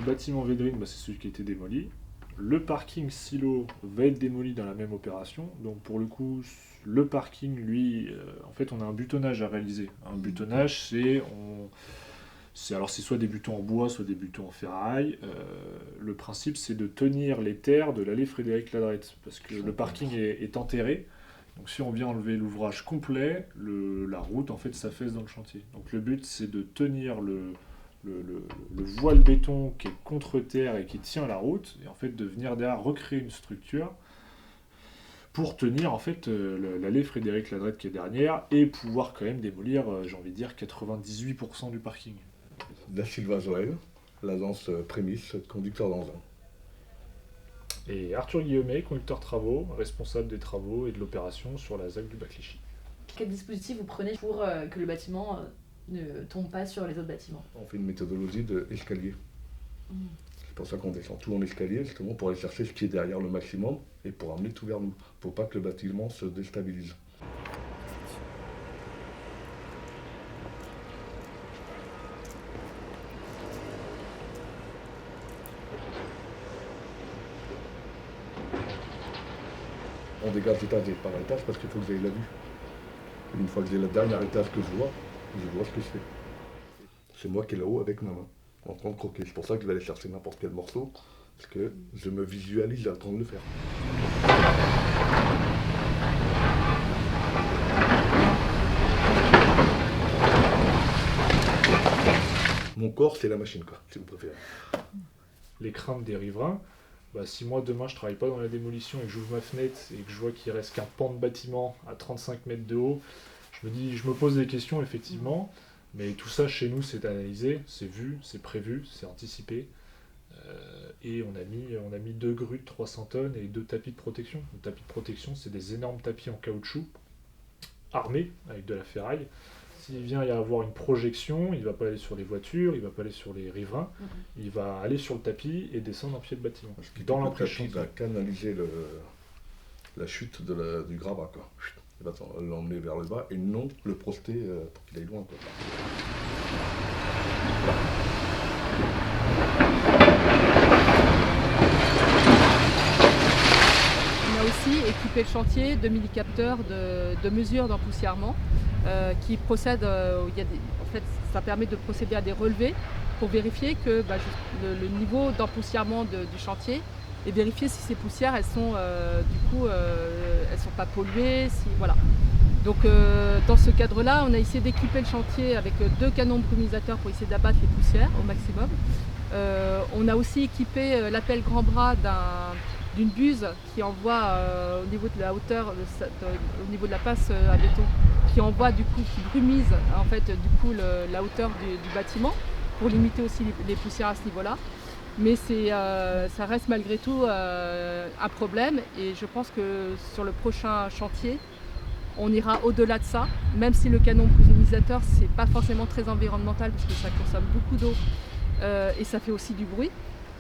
bâtiment Védrine, c'est celui qui a été démoli. Le parking silo va être démoli dans la même opération. Donc pour le coup, le parking, lui, en fait, on a un butonnage à réaliser. Un butonnage, c'est soit des butons en bois, soit des butons en ferraille. Le principe, c'est de tenir les terres de l'allée Frédéric Ladrette, parce que le parking est enterré. Donc si on vient enlever l'ouvrage complet, la route en fait s'affaisse dans le chantier. Donc le but, c'est de tenir le voile béton qui est contre terre et qui tient la route, et en fait de venir derrière recréer une structure pour tenir en fait l'allée Frédéric Ladrette qui est dernière et pouvoir quand même démolir, j'ai envie de dire, 98% du parking. Da Silva Joël, l'agence Prémisse, conducteur d'engin. Et Arthur Guillaumet, conducteur travaux, responsable des travaux et de l'opération sur la ZAC du Bac-Clichy. Quel dispositif vous prenez pour que le bâtiment ne tombe pas sur les autres bâtiments? On fait une méthodologie d'escalier. C'est pour ça qu'on descend tout en escalier, justement pour aller chercher ce qui est derrière le maximum et pour amener tout vers nous, pour pas que le bâtiment se déstabilise. On dégage étage par étage parce qu'il faut que j'aille la vue. Une fois que j'ai le dernier étage que je vois ce que je fais. C'est moi qui est là-haut avec ma main, en train de croquer. C'est pour ça que je vais aller chercher n'importe quel morceau, parce que je me visualise en train de le faire. Mon corps, c'est la machine, quoi, si vous préférez. Les craintes des riverains, si moi demain je travaille pas dans la démolition et que j'ouvre ma fenêtre et que je vois qu'il reste qu'un pan de bâtiment à 35 mètres de haut, je me pose des questions effectivement, mais tout ça chez nous c'est analysé, c'est vu, c'est prévu, c'est anticipé. Et on a mis 2 grues de 300 tonnes et 2 tapis de protection. Les tapis de protection, c'est des énormes tapis en caoutchouc, armés avec de la ferraille. S'il vient y avoir une projection, il ne va pas aller sur les voitures, il ne va pas aller sur les riverains, il va aller sur le tapis et descendre en pied de bâtiment. Parce que dans le tapis, il va canaliser la chute du gravat, quoi. Il va l'emmener vers le bas et non le projeter pour qu'il aille loin, quoi. On a aussi équipé le chantier de millicapteurs de mesure d'empoussièrement qui procèdent, en fait, ça permet de procéder à des relevés pour vérifier que le niveau d'empoussièrement du chantier et vérifier si ces poussières elles sont elles sont pas polluées, voilà. Donc dans ce cadre-là, on a essayé d'équiper le chantier avec 2 canons brumisateurs pour essayer d'abattre les poussières au maximum. On a aussi équipé l'appel grand bras d'une buse qui envoie au niveau de la hauteur, au niveau de la passe à béton, qui envoie qui brumise en fait la hauteur du bâtiment pour limiter aussi les poussières à ce niveau-là. Mais ça reste malgré tout un problème et je pense que sur le prochain chantier, on ira au-delà de ça, même si le canon brumisateur c'est pas forcément très environnemental parce que ça consomme beaucoup d'eau et ça fait aussi du bruit.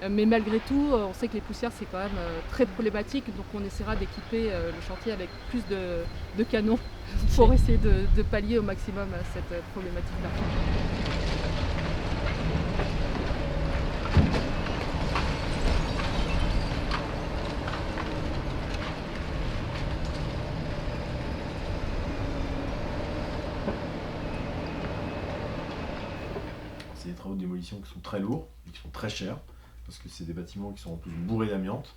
Mais malgré tout, on sait que les poussières c'est quand même très problématique, donc on essaiera d'équiper le chantier avec plus de canons pour essayer de pallier au maximum à cette problématique-là. C'est des travaux de démolition qui sont très lourds et qui sont très chers, parce que c'est des bâtiments qui sont en plus bourrés d'amiante.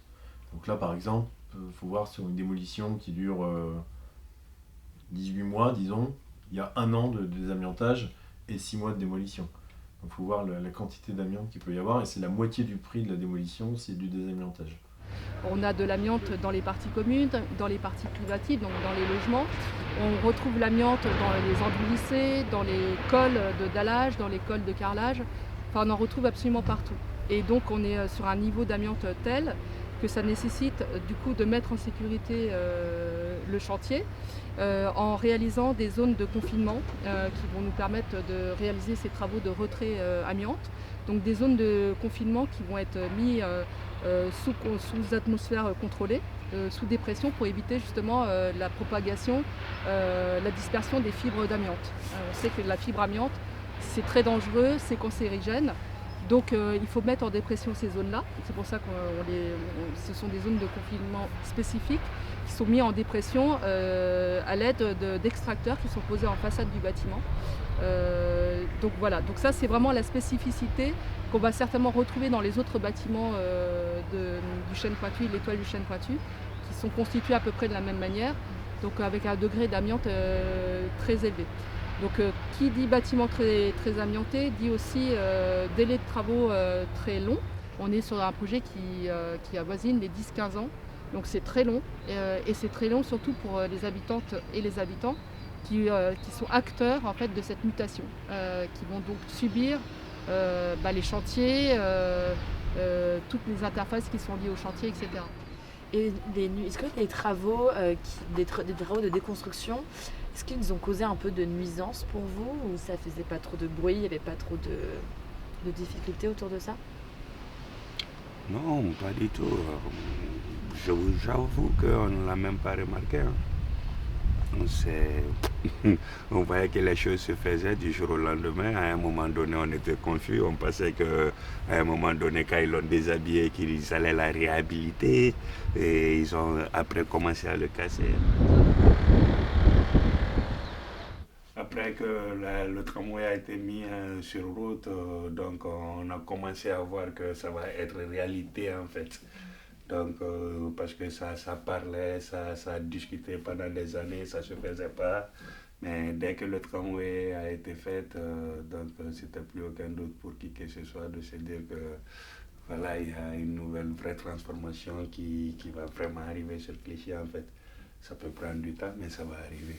Donc là par exemple, il faut voir sur une démolition qui dure 18 mois, disons, il y a 1 an de désamiantage et 6 mois de démolition. Donc il faut voir la quantité d'amiante qu'il peut y avoir, et c'est la moitié du prix de la démolition, c'est du désamiantage. On a de l'amiante dans les parties communes, dans les parties privatives, donc dans les logements. On retrouve l'amiante dans les enduits lissés, dans les cols de dallage, dans les cols de carrelage. Enfin, on en retrouve absolument partout. Et donc on est sur un niveau d'amiante tel que ça nécessite du coup de mettre en sécurité le chantier en réalisant des zones de confinement qui vont nous permettre de réaliser ces travaux de retrait amiante. Donc des zones de confinement qui vont être mises sous atmosphère contrôlée, sous dépression pour éviter justement la propagation, la dispersion des fibres d'amiante. On sait que la fibre amiante c'est très dangereux, c'est cancérigène. Donc il faut mettre en dépression ces zones-là. C'est pour ça que ce sont des zones de confinement spécifiques qui sont mises en dépression à l'aide d'extracteurs qui sont posés en façade du bâtiment. Donc voilà, donc ça c'est vraiment la spécificité qu'on va certainement retrouver dans les autres bâtiments du chêne pointu, de l'étoile du chêne pointu, qui sont constitués à peu près de la même manière, donc avec un degré d'amiante très élevé. Donc qui dit bâtiment très, très amianté dit aussi délai de travaux très long. On est sur un projet qui avoisine les 10-15 ans, donc c'est très long et c'est très long surtout pour les habitantes et les habitants qui sont acteurs en fait de cette mutation, qui vont donc subir les chantiers, toutes les interfaces qui sont liées au chantier, etc. Et est-ce que les travaux, des travaux de déconstruction, est-ce qu'ils ont causé un peu de nuisance pour vous ou ça faisait pas trop de bruit, il n'y avait pas trop de difficultés autour de ça? Non, pas du tout. J'avoue qu'on ne l'a même pas remarqué. Hein. On voyait que les choses se faisaient du jour au lendemain. À un moment donné, on était confus. On pensait qu'à un moment donné, quand ils l'ont déshabillé, qu'ils allaient la réhabiliter. Et ils ont après commencé à le casser. Après que le tramway a été mis sur route, donc on a commencé à voir que ça va être réalité en fait. Donc, parce que ça parlait, ça discutait pendant des années, ça ne se faisait pas. Mais dès que le tramway a été fait, donc c'était plus aucun doute pour qui que ce soit de se dire que voilà, il y a une nouvelle vraie transformation qui va vraiment arriver sur Clichy en fait. Ça peut prendre du temps, mais ça va arriver.